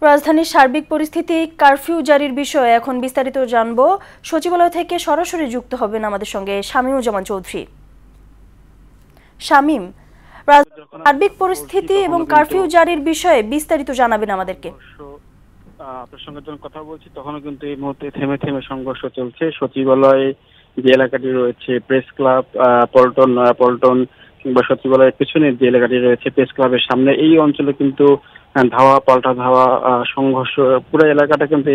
রাজধানীর সার্বিক পরিস্থিতি, কারফিউ জারির বিষয়ে এখন বিস্তারিত জানবো। সচিবালয় থেকে সরাসরি যুক্ত হবেন আমাদের সঙ্গে শামীমুজ্জামান চৌধুরী। শামীম, সার্বিক পরিস্থিতি এবং কারফিউ জারির বিষয়ে বিস্তারিত জানাবেন আমাদেরকে। আপনার সঙ্গে যখন কথা বলছি তখনও কিন্তু এই মুহূর্তে থেমে থেমে সংঘর্ষ চলছে। সচিবালয়ে যে এলাকাটি রয়েছে, প্রেস ক্লাব, পল্টন কিংবা সচিবালয়ের পিছনে যে এলাকাটি রয়েছে প্রেস ক্লাবের সামনে, এই অঞ্চলে কিন্তু ধাওয়া পাল্টা ধাওয়া, সংঘর্ষ, পুরো এলাকাটা কিন্তু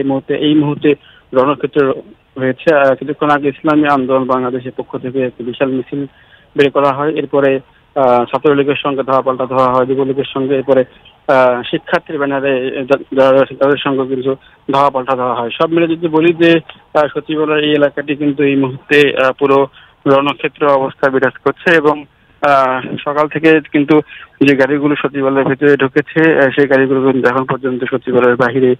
এই মুহূর্তে রণক্ষেত্র হয়েছে। কিছুক্ষণ আগে ইসলামী আন্দোলন বাংলাদেশের পক্ষ থেকে একটি বিশাল মিছিল বের করা হয়। এরপরে ছাত্রলীগের সঙ্গে ধাওয়া পাল্টা ধাওয়া হয়, যুবলীগের সঙ্গে, এরপরে শিক্ষার্থীর ব্যানারে যারা রয়েছে তাদের সঙ্গে কিন্তু ধাওয়া পাল্টা দেওয়া হয়। সব মিলে যদি বলি যে সচিবালয়ের এই এলাকাটি কিন্তু এই মুহূর্তে পুরো রণক্ষেত্র অবস্থা বিরাজ করছে এবং সকাল থেকে কিন্তু যে গাড়িগুলো সচিবালয়ের ভেতরে ঢুকেছে সেই গাড়িগুলো কিন্তু এখন পর্যন্ত সচিবালয়ের বাহিরে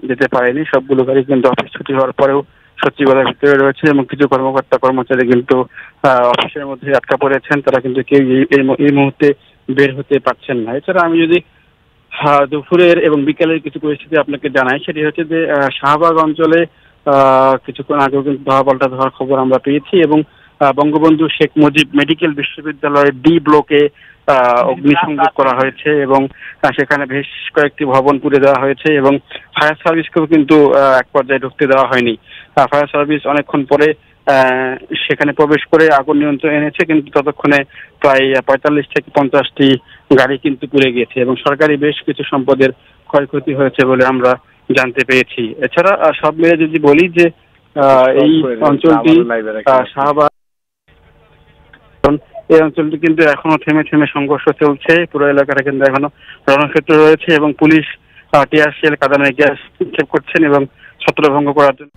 যেতে পারেনি। সবগুলো গাড়ি কিন্তু অফিস ছুটি হওয়ার পরেও সচিবালয়ের ভিতরে রয়েছে এবং কিছু কর্মকর্তা কর্মচারী কিন্তু অফিসের মধ্যে আটকা পড়েছেন। তারা কিন্তু কেউ এই মুহূর্তে বের হতে পারছেন না। এছাড়া আমি যদি দুপুরের এবং বিকেলের কিছু পরিস্থিতি আপনাকে জানাই, সেটি হচ্ছে যে শাহবাগ অঞ্চলে কিছুক্ষণ আগেও কিন্তু ধাওয়া পাল্টা ধাওয়ার খবর আমরা পেয়েছি এবং বঙ্গবন্ধু শেখ মুজিব মেডিকেল বিশ্ববিদ্যালয়ের ডি ব্লকে অগ্নিসংযোগ করা হয়েছে এবং সেখানে বেশ কয়েকটি ভবন পুড়ে দেওয়া হয়েছে এবং ফায়ার সার্ভিসকেও কিন্তু এক পর্যায়ে ঢুকতে দেওয়া হয়নি। ফায়ার সার্ভিস অনেকক্ষণ পরে সেখানে প্রবেশ করে আগুন নিয়ন্ত্রণে এনেছে, কিন্তু ততক্ষণে প্রায় ৪৫ থেকে ৫০টি গাড়ি কিন্তু পুড়ে গিয়েছে এবং সরকারি বেশ কিছু সম্পদের ক্ষয়ক্ষতি হয়েছে বলে আমরা জানতে পেরেছি। এছাড়া সব মিলে যদি বলি যে এই অঞ্চলটি শাহবাগ, এই অঞ্চলটি কিন্তু এখনো থেমে থেমে সংঘর্ষ চলছে। পুরো এলাকাটা কিন্তু এখনো রণক্ষেত্র রয়েছে এবং পুলিশ টিয়ার শেল, কাঁদানে গ্যাস নিক্ষেপ করছেন এবং ছত্রভঙ্গ করার জন্য